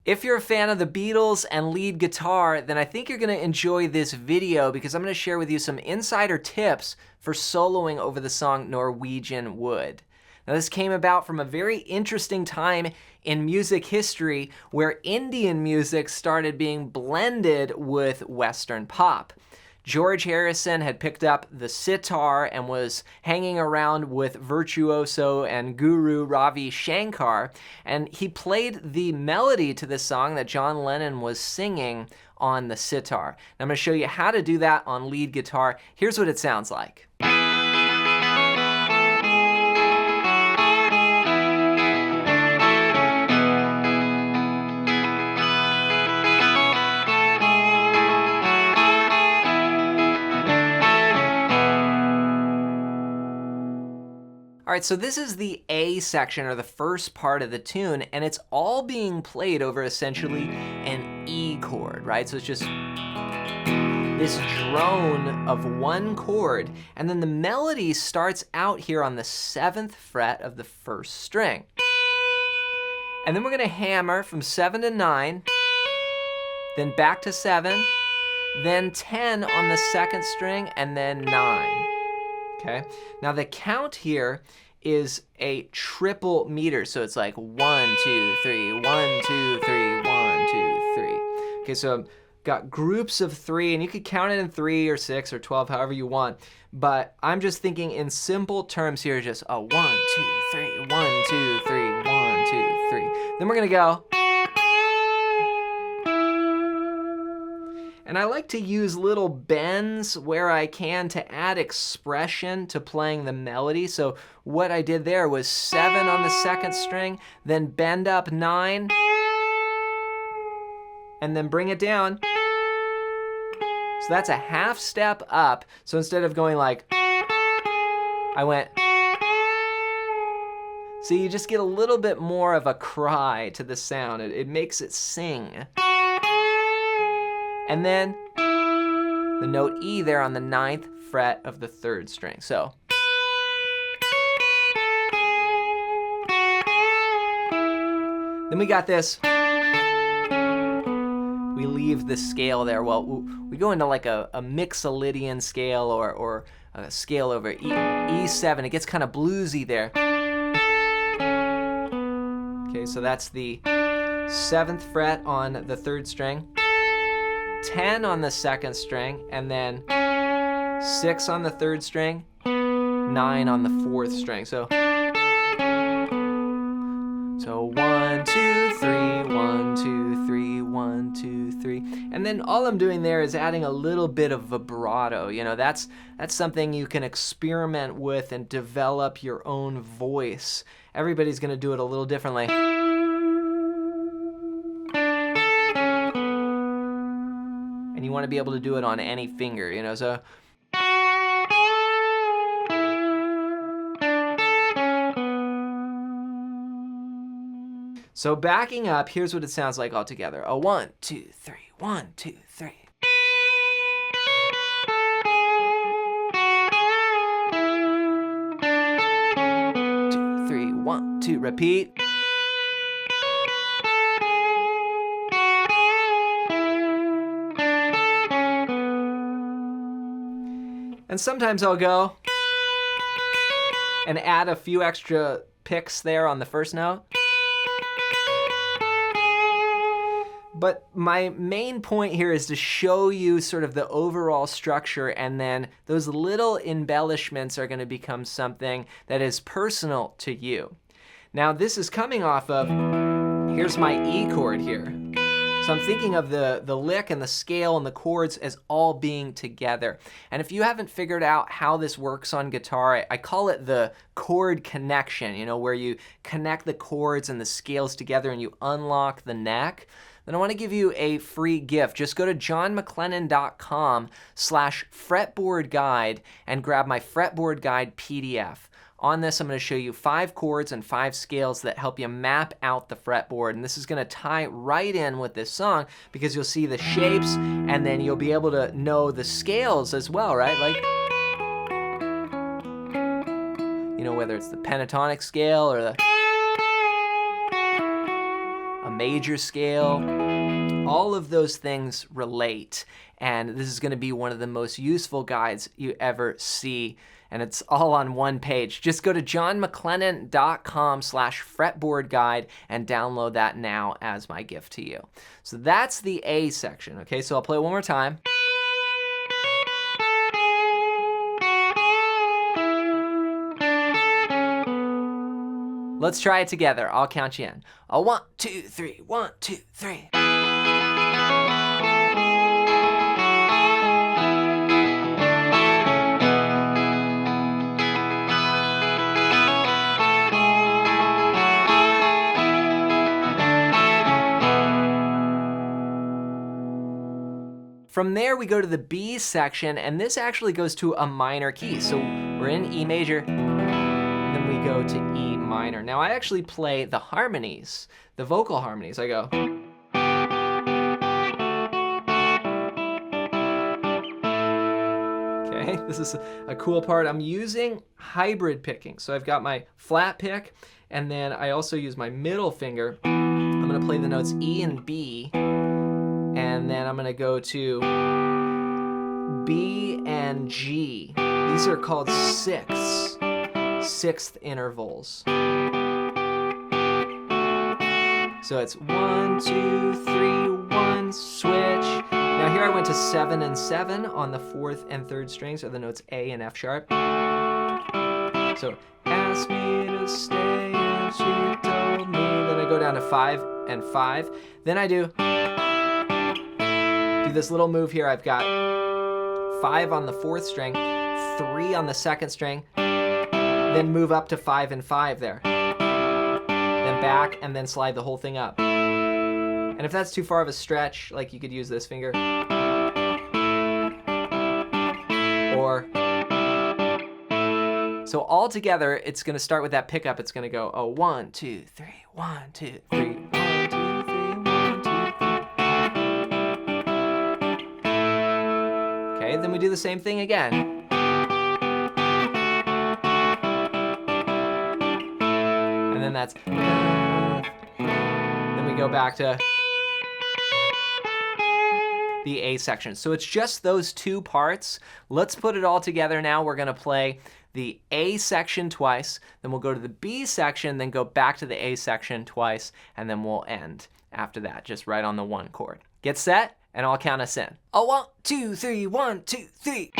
If you're a fan of the Beatles and lead guitar, then I think you're going to enjoy this video because I'm going to share with you some insider tips for soloing over the song Norwegian Wood. Now, this came about from a very interesting time in music history where Indian music started being blended with Western pop. George Harrison had picked up the sitar and was hanging around with virtuoso and guru Ravi Shankar, and he played the melody to this song that John Lennon was singing on the sitar. Now, I'm going to show you how to do that on lead guitar. Here's what it sounds like. All right, so this is the A section, or the first part of the tune, and it's all being played over essentially an E chord, right? So it's just this drone of one chord, and then the melody starts out here on the 7th fret of the first string. And then we're gonna hammer from 7 to 9, then back to 7, then 10 on the 2nd string, and then 9. Okay, now the count here is a triple meter, so it's like 1, 2, 3, 1, 2, 3, 1, 2, 3. Okay, so I've got groups of 3, and you could count it in 3 or 6 or 12, however you want. But I'm just thinking in simple terms here, just a 1, 2, 3, 1, 2, 3, 1, 2, 3. Then we're gonna go. And I like to use little bends where I can to add expression to playing the melody. So what I did there was 7 on the 2nd string, then bend up 9, and then bring it down. So that's a half step up. So instead of going like, I went. So you just get a little bit more of a cry to the sound. It makes it sing. And then the note E there on the 9th fret of the 3rd string. So. Then we got this. We leave the scale there. Well, we go into like a Mixolydian scale or a scale over E7. It gets kind of bluesy there. Okay, so that's the 7th fret on the 3rd string. 10 on the 2nd string, and then 6 on the 3rd string, 9 on the 4th string. So 1, 2, 3, 1, 2, 3, 1, 2, 3. And then all I'm doing there is adding a little bit of vibrato. You know, that's something you can experiment with and develop your own voice. Everybody's gonna do it a little differently. And you want to be able to do it on any finger, you know, so. So backing up, here's what it sounds like all together. A 1, 2, 3, 1, 2, 3. 2, 3, 1, 2, repeat. And sometimes I'll go and add a few extra picks there on the first note. But my main point here is to show you sort of the overall structure, and then those little embellishments are going to become something that is personal to you. Now, this is coming off of, here's my E chord here. So I'm thinking of the lick and the scale and the chords as all being together. And if you haven't figured out how this works on guitar, I call it the chord connection, you know, where you connect the chords and the scales together and you unlock the neck. Then I want to give you a free gift. Just go to johnmclennan.com/fretboard guide and grab my fretboard guide PDF. On this, I'm going to show you 5 chords and 5 scales that help you map out the fretboard. And this is going to tie right in with this song because you'll see the shapes and then you'll be able to know the scales as well, right? Like, you know, whether it's the pentatonic scale or a major scale. All of those things relate, and this is going to be one of the most useful guides you ever see, and it's all on one page. Just go to johnmclennan.com/fretboard guide and download that now as my gift to you. So that's the A section, okay? So I'll play it one more time. Let's try it together. I'll count you in. 1, 2, 3, 1, 2, 3. From there, we go to the B section, and this actually goes to a minor key. So we're in E major, and then we go to E minor. Now, I actually play the harmonies, the vocal harmonies. I go. Okay, this is a cool part. I'm using hybrid picking. So I've got my flat pick, and then I also use my middle finger. I'm gonna play the notes E and B, and then I'm gonna go to B and G. These are called sixth intervals. So it's 1, 2, 3, 1, switch. Now here I went to 7 and 7 on the 4th and 3rd strings, are the notes A and F sharp. So asked me to stay and she told me. Then I go down to 5 and 5. Then I do this little move here. I've got 5 on the 4th string, 3 on the 2nd string, then move up to 5 and 5 there. Then back and then slide the whole thing up. And if that's too far of a stretch, like you could use this finger. Or, so all together, it's gonna start with that pickup. It's gonna go, 1, 2, 3, 1, 2, 3, 1, 2, 3, 1, 2, 3. Okay, then we do the same thing again. And then that's, then we go back to the A section. So it's just those two parts. Let's put it all together now. We're gonna play the A section twice, then we'll go to the B section, then go back to the A section twice, and then we'll end after that, just right on the 1 chord. Get set, and I'll count us in. 1, 2, 3, 1, 2, 3.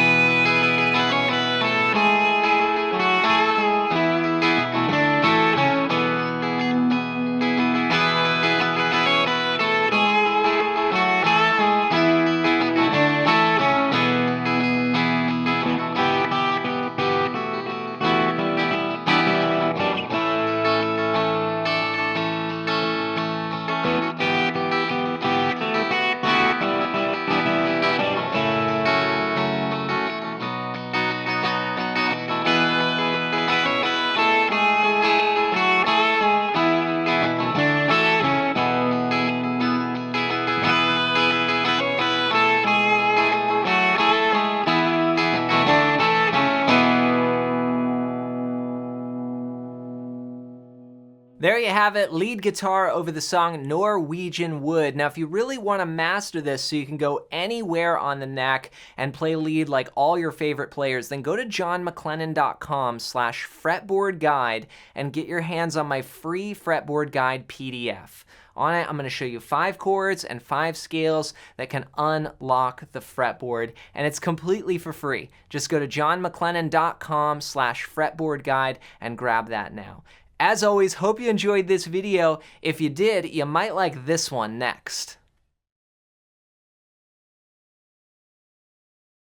There you have it, lead guitar over the song Norwegian Wood. Now, if you really want to master this so you can go anywhere on the neck and play lead like all your favorite players, then go to johnmclennan.com/fretboard guide and get your hands on my free fretboard guide PDF. On it, I'm going to show you 5 chords and 5 scales that can unlock the fretboard, and it's completely for free. Just go to johnmclennan.com/fretboard guide and grab that now. As always, hope you enjoyed this video. If you did, you might like this one next.